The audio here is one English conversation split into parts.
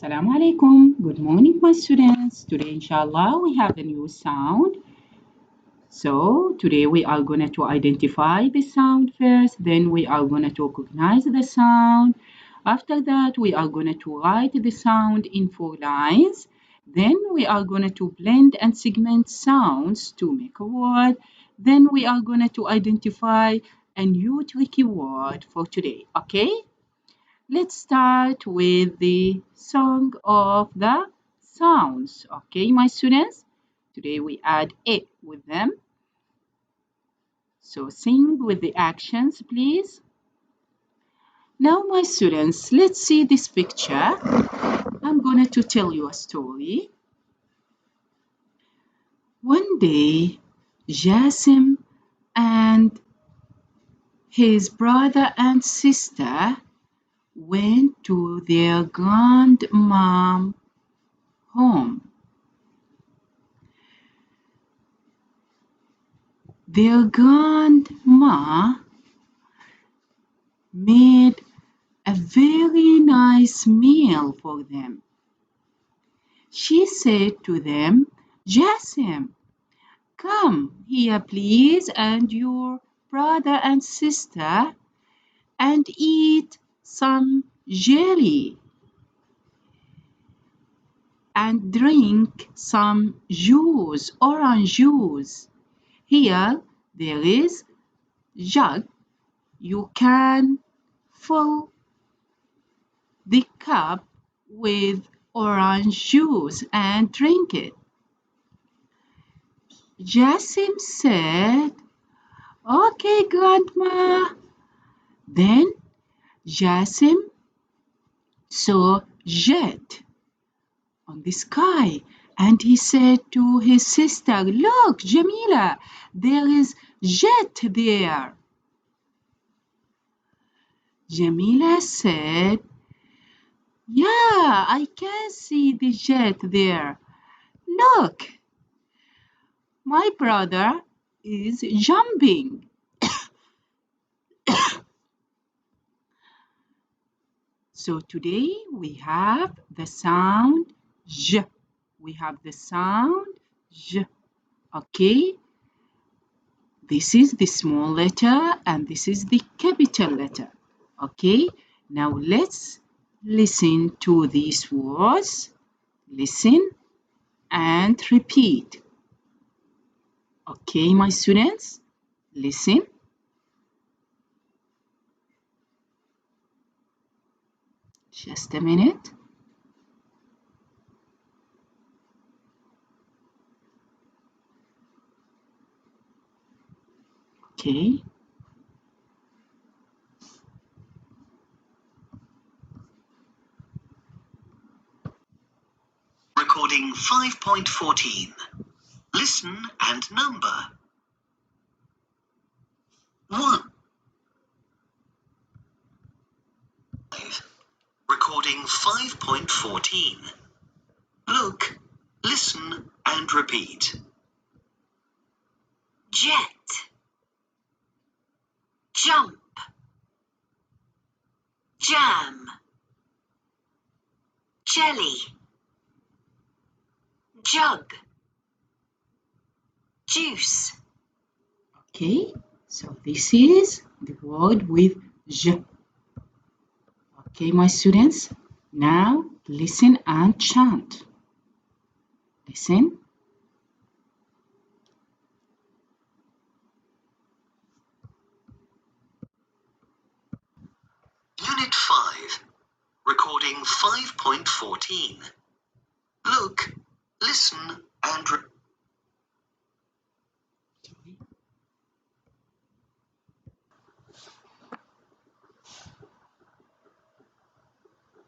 Assalamu alaikum. Good morning, my students. Today, inshallah, we have a new sound. So, today we are going to identify the sound first, then we are going to recognize the sound. After that, we are going to write the sound in 4 lines. Then we are going to blend and segment sounds to make a word. Then we are going to identify a new tricky word for today, okay? Let's start with the song of the sounds. Okay, my students? Today we add A with them. So sing with the actions, please. Now, my students, let's see this picture. I'm going to tell you a story. One day, Jasim and his brother and sister went to their grandmom home. Their grandma made a very nice meal for them. She said to them, Jasim, come here please, and your brother and sister, and eat some jelly and drink some juice, orange juice. Here there is jug. You can fill the cup with orange juice and drink it. Jasim said, Okay, Grandma. Then Jasim saw jet on the sky and he said to his sister, Look, Jamila, there is jet there. Jamila said, Yeah, I can see the jet there. Look, my brother is jumping. So today we have the sound J. We have the sound J. Okay? This is the small letter and this is the capital letter. Okay? Now let's listen to these words. Listen and repeat. Okay, my students? Listen. Just a minute. Okay. Recording 5.14. Listen and number. 1. 5. Recording 5.14. Look, listen and repeat. Jet, jump, jam, jelly, jug, juice. Okay, so this is the word with J. Okay, my students, now listen and chant. Listen. Unit 5. Recording 5.14. Look, listen and repeat.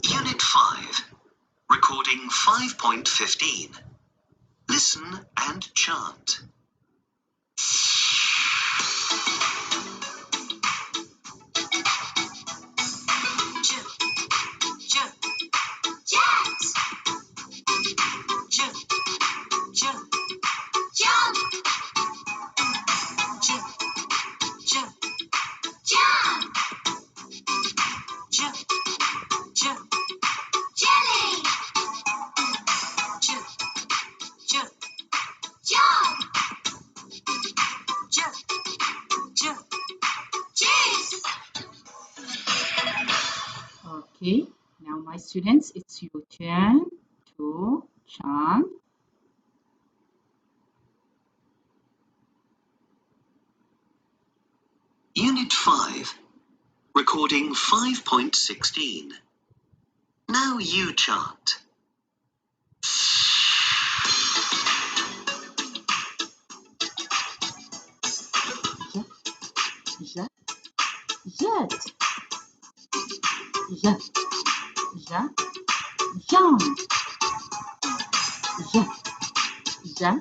Unit 5. Recording 5.15. Listen and chant. Jelly. Okay, now my students, it's your turn to chant. Unit 5, recording 5.16. Now you chant. Ja, jet, ja, ja, jump, ja, ja,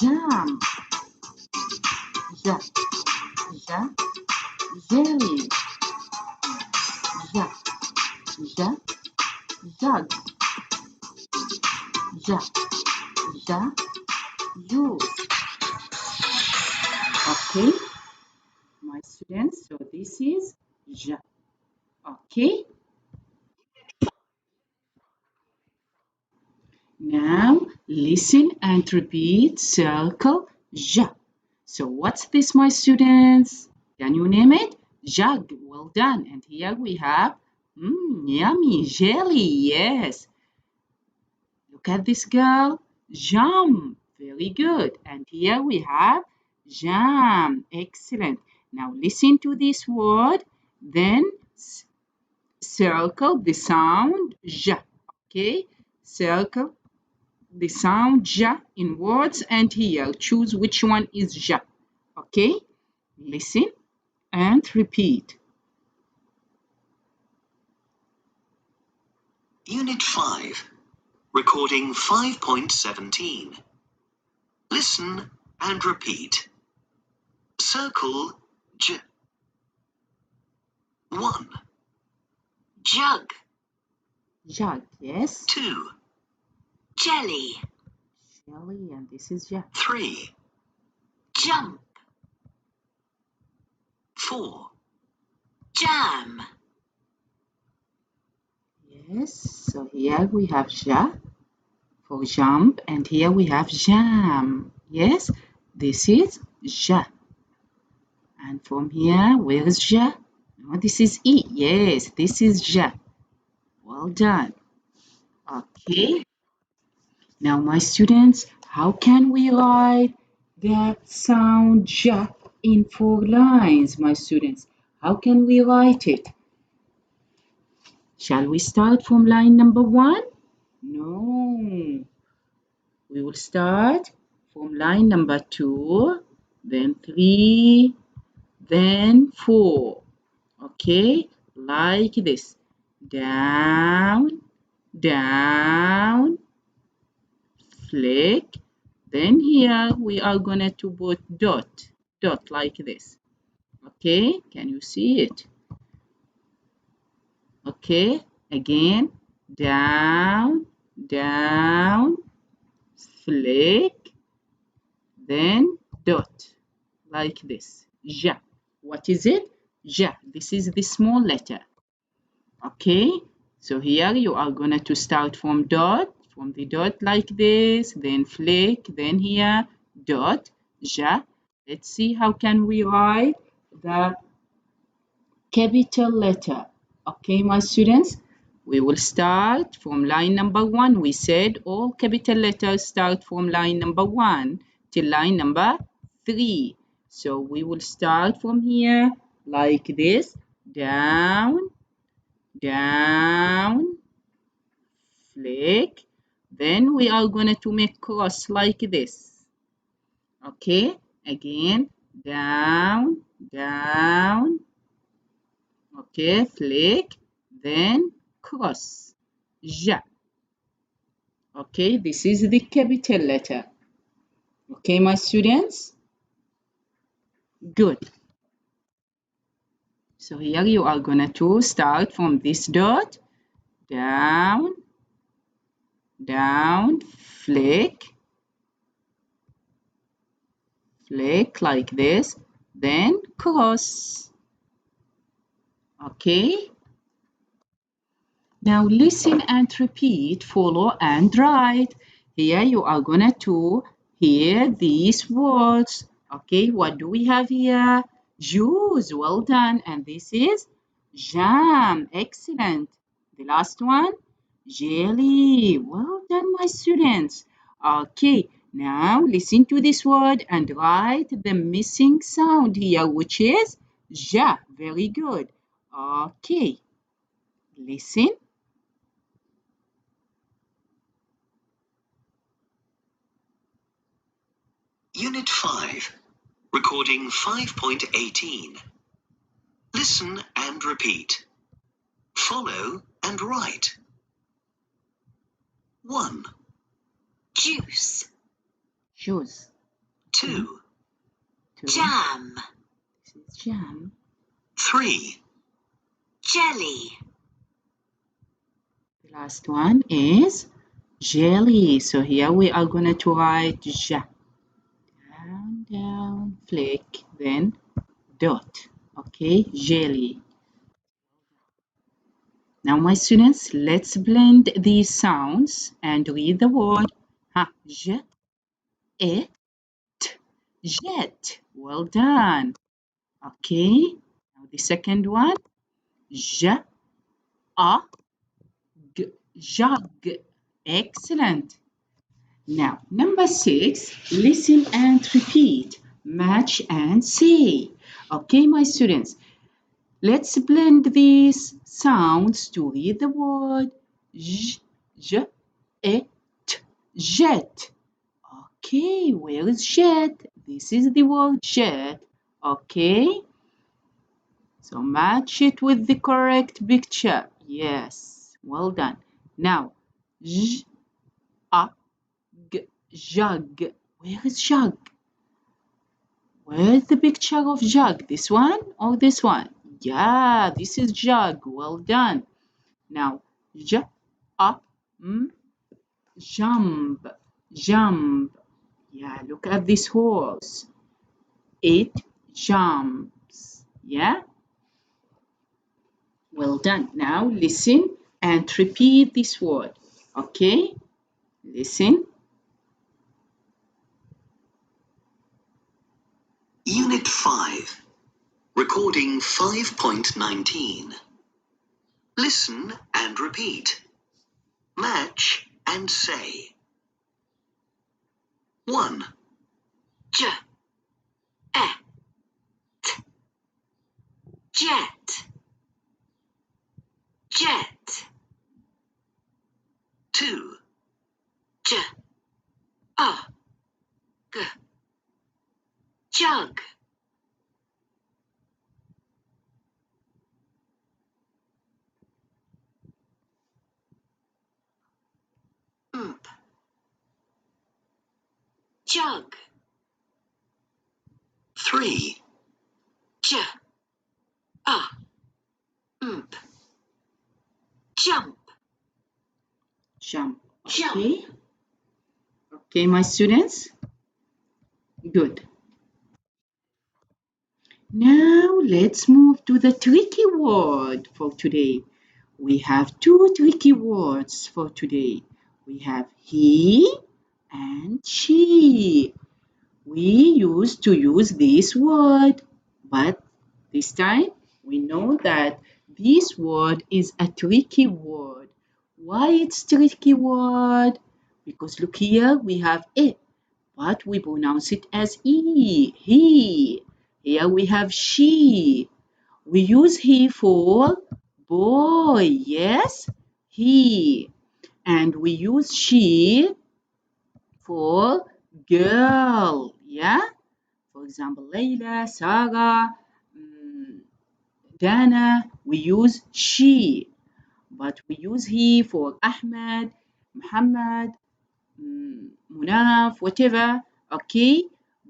jam, ja, ja, jelly, ja, ja, jug, ja, ja, use. Okay, my students, so this is ja. Okay, now listen and repeat circle ja. So what's this, my students? Can you name it? Jug. Well done. And here we have yummy jelly. Yes. Look at this girl. Jam. Very good. And here we have jam. Excellent. Now listen to this word. Then circle the sound ja. Okay. Circle the sound ja in words, and here choose which one is ja. Okay. Listen and repeat. Unit 5, recording 5.17. Listen and repeat. Circle J. 1, Jug. Jug, yes. 2, Jelly. Jelly, and this is ja. 3, Jump. 4, Jam. Yes, so here we have ja for jump, and here we have jam. Yes, this is ja. And from here, where is ja? No, this is E. Yes, this is ja. Well done. Okay. Now, my students, how can we write that sound ja in 4 lines, my students? How can we write it? Shall we start from line number 1? No. We will start from line number 2, then 3, then 4. Okay, like this. Down, down, flick. Then here we are gonna to put dot, dot like this. Okay, can you see it? Okay, again, down, down, flick, then dot, like this. Ja. What is it? Ja. This is the small letter. Okay, so here you are going to start from dot, from the dot like this, then flick, then here, dot, ja. Let's see how can we write the capital letter. Okay, my students, we will start from line number 1. We said all capital letters start from line number 1 till line number 3. So we will start from here like this, down, down, flick. Then we are going to make cross like this. Okay, again, down, down, okay, flick, then cross, ja. Okay, this is the capital letter. Okay, my students? Good. So here you are gonna to start from this dot, down, down, flick, flick like this, then cross. Okay? Now listen and repeat, follow and write. Here you are gonna to hear these words. Okay, what do we have here? Juice, well done. And this is Jam. Excellent. The last one, jelly. Well done, my students. Okay, now listen to this word and write the missing sound here, which is ja. Very good. Okay, listen. Unit 5, recording 5.18. Listen and repeat. Follow and write. 1, juice, Juice. 2, Two. jam, This is jam. 3, jelly, The last one is jelly. So here we are going to write ja. Down, down, flick, then dot. Okay, jelly. Now, my students, let's blend these sounds and read the word. J, e, t, jet. Well done. Okay. Now the second one. J, a, g, jug. Excellent. Now, number 6, listen and repeat. Match and say. Okay, my students, let's blend these sounds to read the word j, j, e, t, jet. Okay, where is jet? This is the word jet. Okay, so match it with the correct picture. Yes, well done. Now, j, a, g, jug. Where is jug? Where's the picture of jug? This one or this one? Yeah, this is jug. Well done. Now, j, a, m, jump, jump. Yeah, look at this horse. It jumps. Yeah, well done. Now listen and repeat this word. Okay, listen. Unit 5, recording 5.19. Listen and repeat. Match and say. 1, j, e, t, jet, jet, 2, j, a, g, jug, 'mp, jug, 3, j, a, mp, jump, Jump. jump. Okay. Okay, my students. Good. Now let's move to the tricky word for today. We have two tricky words for today. We have he and she. We used to use this word, but this time we know that this word is a tricky word. Why it's tricky word? Because look here, we have it, but we pronounce it as e, he. Here we have she. We use he for boy, yes, he. And we use she for girl, yeah. For example, Layla, Sarah, Dana, we use she, but we use he for Ahmed, Muhammad, Munaf, whatever. Okay,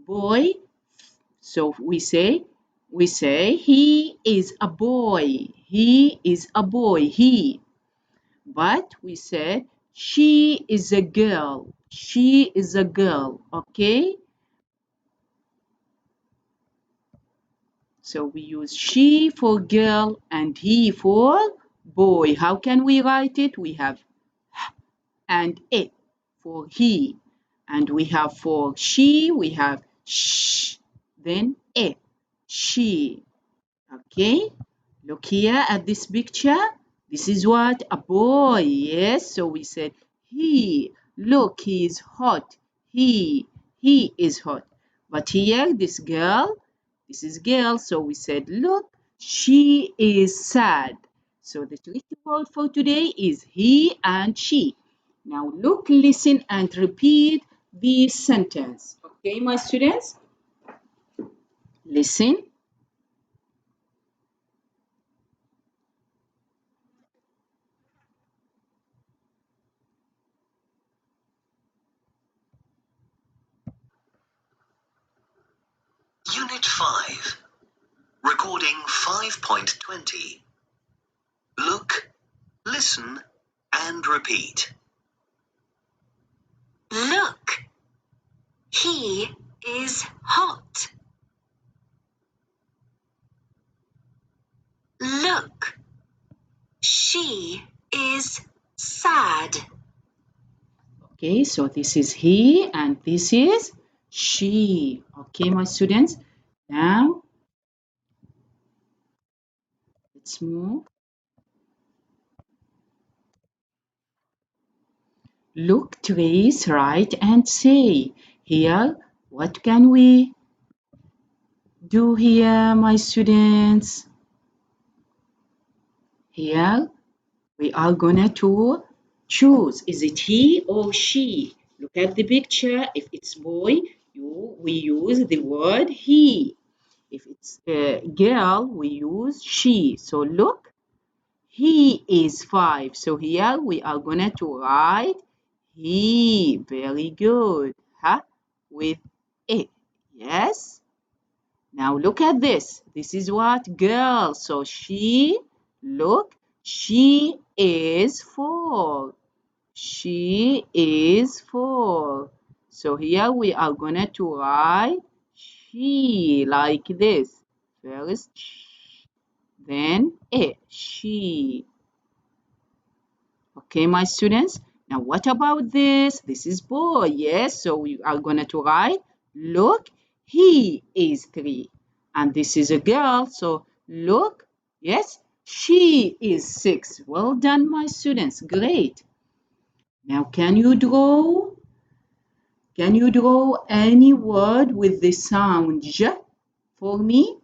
boy. So we say he is a boy. He is a boy. He. But we said she is a girl. She is a girl. Okay. So we use she for girl and he for boy. How can we write it? We have and it for he. And we have for she, we have sh, then it, she. Okay? Look here at this picture. This is what? A boy. Yes, so we said he. Look, he is hot. He is hot. But here, this is girl. So we said, look, she is sad. So the tricky word for today is he and she. Now look, listen, and repeat the sentence. Okay, my students? Listen. Unit 5. Recording 5.20. Look, listen, and repeat. Look, he is hot. Look, she is sad. Okay, so this is he and this is she. Okay, my students. Now let's move. Look, trace, write, and say. Here, what can we do here, my students? Here, we are gonna to choose. Is it he or she? Look at the picture. If it's boy, we use the word he. If it's a girl, we use she. So look, he is 5. So here we are gonna to write he. Very good. Huh? With a. Yes. Now look at this. This is what? Girl. So she, look, she is 4. She is 4. So here we are gonna to write she like this. First sh, then a. She. Okay, my students. Now what about this? This is boy. Yes, so we are gonna to write. Look, he is 3. And this is a girl. So look, yes, she is 6. Well done, my students. Great. Now can you draw any word with the sound j for me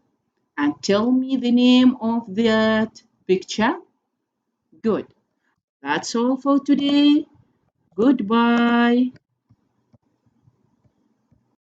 and tell me the name of that picture? Good. That's all for today. Goodbye.